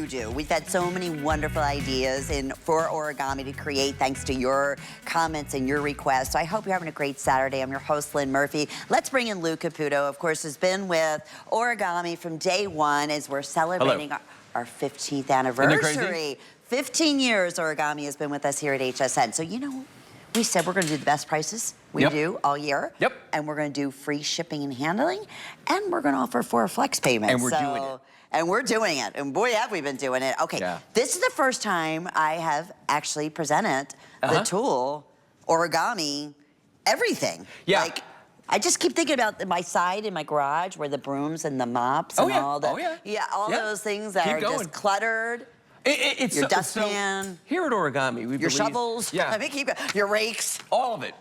you do. We've had so many wonderful ideas for origami to create thanks to your comments and your requests. So I hope you're having a great Saturday. I'm your host, Lynn Murphy. Let's bring in Lou Caputo, of course, has been with Origami from day one as we're celebrating our 15th anniversary. 15 years Origami has been with us here at HSN. So, you know, we said we're going to do the best prices we do all year. And we're going to do free shipping and handling. And we're going to offer 4 flex payments. And we're doing it. And we're doing it. And boy, have we been doing it. Okay, this is the first time I have actually presented the tool, Origami, everything. Like, I just keep thinking about my side in my garage where the brooms and the mops and all the, all those things that are just cluttered. It's your dustpan. Here at Origami, we your believe, shovels. Let me keep it. Your rakes. All of it.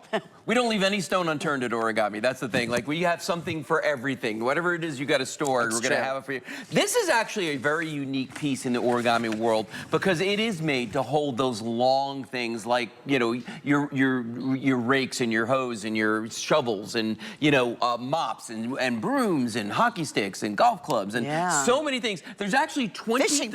We don't leave any stone unturned at Origami. That's the thing. Like, we have something for everything. Whatever it is you got to store, we're going to have it for you. This is actually a very unique piece in the origami world because it is made to hold those long things like, you know, your rakes and your hose and your shovels and, you know, mops and brooms and hockey sticks and golf clubs and so many things. There's actually 23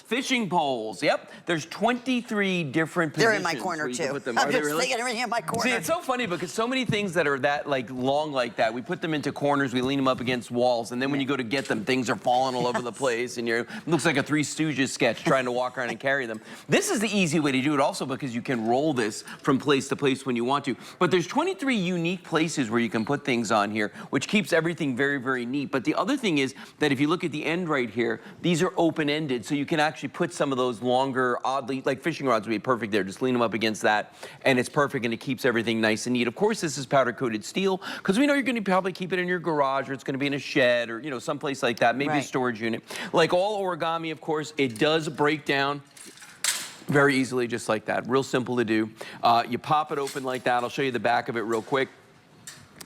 fishing poles. Yep. There's 23 different positions. They're in my corner too. I'm just thinking everything in my corner. See, it's so funny because so many things that are that like long like that, we put them into corners, we lean them up against walls, and then when you go to get them, things are falling all over the place, and it looks like a Three Stooges sketch trying to walk around and carry them. This is the easy way to do it also because you can roll this from place to place when you want to. But there's 23 unique places where you can put things on here, which keeps everything very, very neat. But the other thing is that if you look at the end right here, these are open-ended, so you can actually put some of those longer, oddly, like fishing rods would be perfect there. Just lean them up against that, and it's perfect, and it keeps everything nice and neat. Of course, this is powder-coated steel, because we know you're going to probably keep it in your garage, or it's going to be in a shed, or, you know, someplace like that, maybe a storage unit. Like all origami, of course, it does break down very easily, just like that. Real simple to do. You pop it open like that. I'll show you the back of it real quick.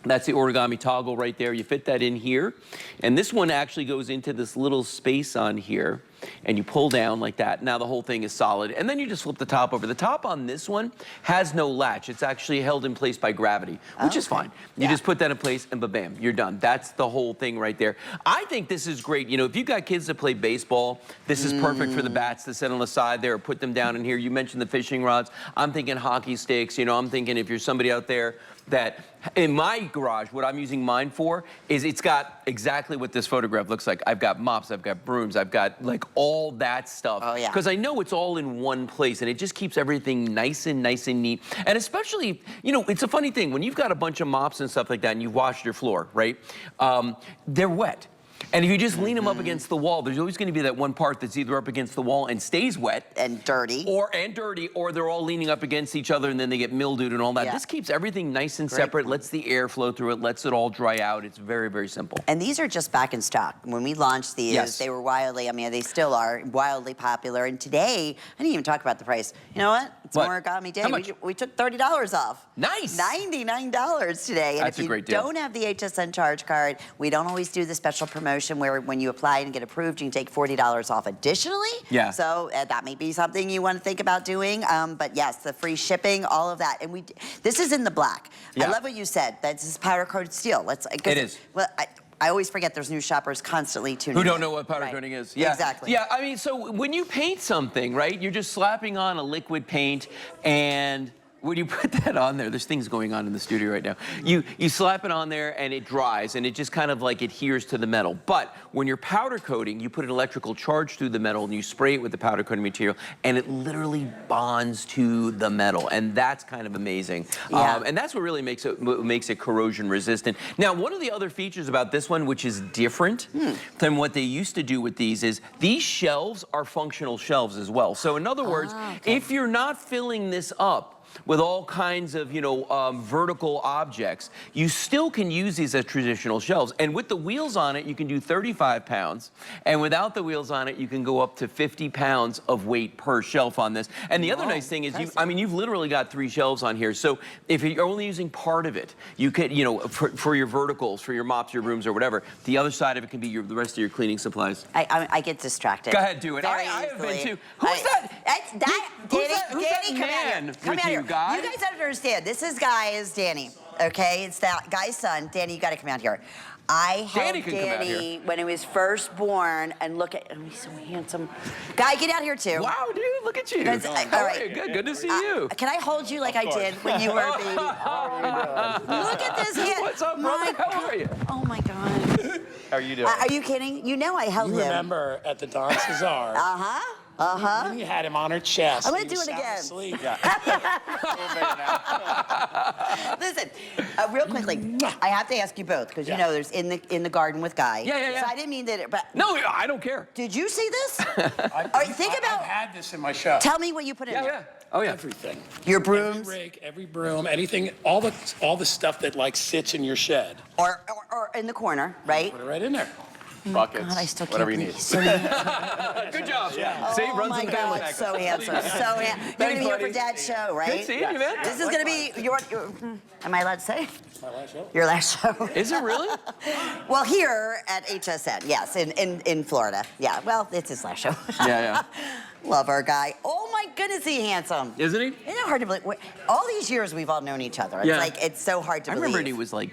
That's the origami toggle right there. You fit that in here. And this one actually goes into this little space on here. And you pull down like that. Now the whole thing is solid. And then you just flip the top over. The top on this one has no latch. It's actually held in place by gravity, which is fine. You just put that in place and ba-bam, you're done. That's the whole thing right there. I think this is great. You know, if you've got kids that play baseball, this is perfect for the bats to sit on the side there or put them down in here. You mentioned the fishing rods. I'm thinking hockey sticks. You know, I'm thinking if you're somebody out there that, in my garage, what I'm using mine for is it's got exactly what this photograph looks like. I've got mops, I've got brooms, I've got like all that stuff. Because I know it's all in one place and it just keeps everything nice and neat. And especially, you know, it's a funny thing, when you've got a bunch of mops and stuff like that and you've washed your floor, right? They're wet. And if you just lean them up against the wall, there's always going to be that one part that's either up against the wall and stays wet. And dirty. Or they're all leaning up against each other and then they get mildewed and all that. This keeps everything nice and separate, lets the air flow through it, lets it all dry out. It's very, very simple. And these are just back in stock. When we launched these, they were wildly, I mean, they still are wildly popular. And today, I didn't even talk about the price. You know what? It's Origami Day. We took $30 off. Nice. $99 today. And that's a great deal. If you don't have the HSN charge card, we don't always do the special promotion where when you apply and get approved, you can take $40 off additionally. So that may be something you want to think about doing. But yes, the free shipping, all of that. And this is in the black. I love what you said. This is powder-coated steel. It is. Well, I always forget there's new shoppers constantly tuning in. Who don't know what powder coating is. Exactly. Yeah, I mean, so when you paint something, right, you're just slapping on a liquid paint, and when you put that on there, there's things going on in the studio right now. You slap it on there and it dries and it just kind of like adheres to the metal. But when you're powder coating, you put an electrical charge through the metal and you spray it with the powder coating material and it literally bonds to the metal. And that's kind of amazing. And that's what really makes it corrosion resistant. Now, one of the other features about this one, which is different than what they used to do with these, is these shelves are functional shelves as well. So in other words, if you're not filling this up with all kinds of, you know, vertical objects, you still can use these as traditional shelves. And with the wheels on it, you can do 35 pounds. And without the wheels on it, you can go up to 50 pounds of weight per shelf on this. And the other nice thing is, you've literally got 3 shelves on here. So if you're only using part of it, you could, you know, for your verticals, for your mops, your brooms, or whatever, the other side of it can be the rest of your cleaning supplies. I get distracted. Go ahead, do it. I have been too. Who's that? Danny, come out here. You guys have to understand, this is Danny, okay? It's that guy's son. Danny, you gotta come out here. I Danny helped can come out Danny here. when he was first born, and look at him, he's so handsome. Guy, get out here too. Wow, dude, look at you. That's- all right. Good to see you. Can I hold you like I did when you were a baby? Look at this hand. What's up, brother? How are you? Oh my God. How are you doing? Are you kidding? You know I held You him. remember at the Don Cesar, when you had him on her chest. I'm gonna he do was it sound again. asleep. Listen, real quickly, I have to ask you both because you know there's in the garden with Guy. Yeah. So I didn't mean that, but No, I don't care. did you see this? I've had this in my show. Tell me what you put in there. Yeah. Oh, yeah. Everything. Your brooms, Every rake, every broom, anything, all the stuff that like sits in your shed. or in the corner, right? Put it right in there. Buckets, God, I still can't whatever you believe need. he's so handsome. Good job. See, Oh runs my in the family. God, so handsome, so handsome. You're gonna be here for buddy. Dad's show, right? Good seeing you, man. This is gonna be your am I allowed to say? My last show. Your last show. Is it really? Well, here at HSN, yes, in Florida. Yeah, well, it's his last show. Yeah. Love our guy. Oh my goodness, he handsome. Isn't he? Isn't it hard to believe? All these years we've all known each other. It's Yeah. like, it's so hard to I believe. remember he was like,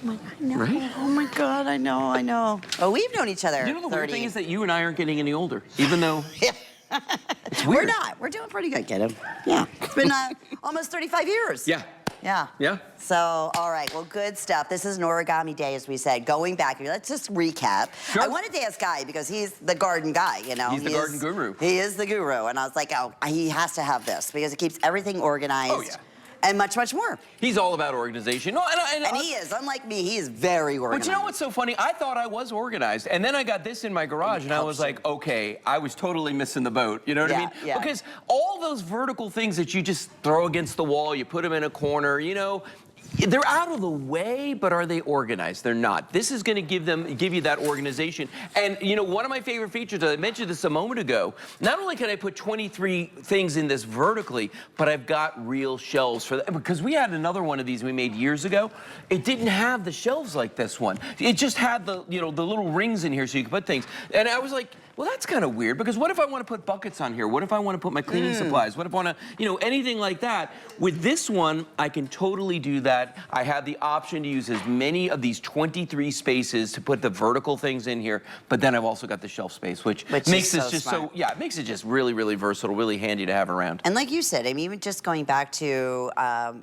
I know. Right? Oh my God, I know. Oh, we've known each other. you know, the 30. weird thing is that you and I aren't getting any older, even though Yeah. it's We're weird. not. We're doing pretty good, kiddo. Yeah. It's been almost 35 years. Yeah. Yeah. So, all right. Well, good stuff. This is an origami day, as we said. Going back here, let's just recap. Sure. I wanted to ask Guy because he's the garden guy, you know. He's the garden guru. He is the guru. And I was like, oh, he has to have this because it keeps everything organized. Oh, yeah. And much, much more. He's all about organization. No, And he is. Unlike me, he is very organized. But you know what's so funny? I thought I was organized, and then I got this in my garage, and I was like, okay, I was totally missing the boat. You know what I mean? Yeah. Because all those vertical things that you just throw against the wall, you put them in a corner, you know, they're out of the way, but are they organized? They're not. This is going to give you that organization. And you know, one of my favorite features, I mentioned this a moment ago, not only can I put 23 things in this vertically, but I've got real shelves for that. Because we had another one of these we made years ago. It didn't have the shelves like this one. It just had the, you know, the little rings in here so you could put things. And I was like, well, that's kind of weird, because what if I want to put buckets on here? What if I want to put my cleaning supplies? What if I want to, you know, anything like that? With this one, I can totally do that. I have the option to use as many of these 23 spaces to put the vertical things in here, but then I've also got the shelf space, which makes is this so just smart. so, yeah, it makes it just really, really versatile, really handy to have around. And like you said, I mean, even just going back to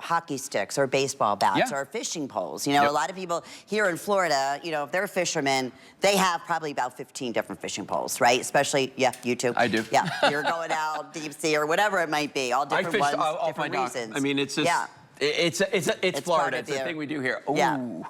hockey sticks or baseball bats or fishing poles. You know, a lot of people here in Florida, you know, if they're fishermen, they have probably about 15 different fishing poles, right? Especially, you too. I do. Yeah, you're going out deep sea or whatever it might be, all different I fish ones, off my different dock. reasons. I mean, it's just, it's part Florida. of It's a you. thing we do here. Ooh. Yeah.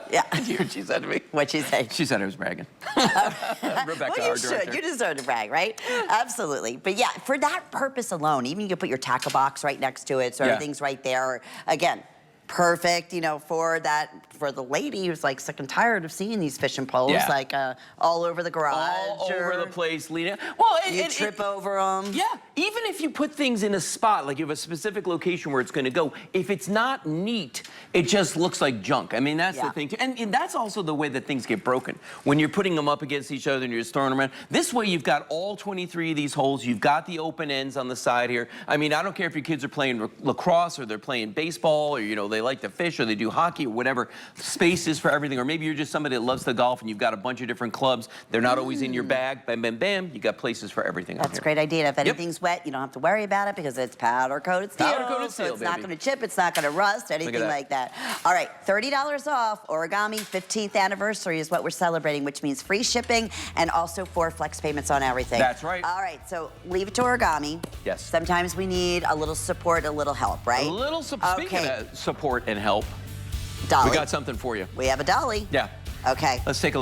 Yeah. Did you hear what she said to me? What'd she say? She said I was bragging. Rebecca, Well, you our should. director. You deserve to brag, right? Absolutely. But yeah, for that purpose alone, even you can put your tackle box right next to it, so everything's right there. Again, perfect, you know, for the lady who's like sick and tired of seeing these fishing poles like all over the garage. All over the place, Lena. Well, You trip over them. Yeah, even if you put things in a spot, like you have a specific location where it's going to go, if it's not neat, it just looks like junk. I mean, that's the thing too. And that's also the way that things get broken. When you're putting them up against each other and you're just throwing them around. This way you've got all 23 of these holes. You've got the open ends on the side here. I mean, I don't care if your kids are playing lacrosse or they're playing baseball, or, you know, they like to fish or they do hockey or whatever. Spaces for everything. Or maybe you're just somebody that loves to golf and you've got a bunch of different clubs. They're not always in your bag. Bam, bam, bam. You got places for everything on That's here. a great idea. If anything's wet, you don't have to worry about it because it's powder-coated steel. Powder-coated steel, so it's not baby. going to chip, it's not going to rust, anything that. like that. All right, $30 off. Origami 15th anniversary is what we're celebrating, which means free shipping and also 4 flex payments on everything. That's right. All right, so leave it to Origami. Yes. Sometimes we need a little support, a little help, right? A little speaking of support and help, Dolly. we got something for you. We have a dolly. Yeah. Okay. Let's take a look.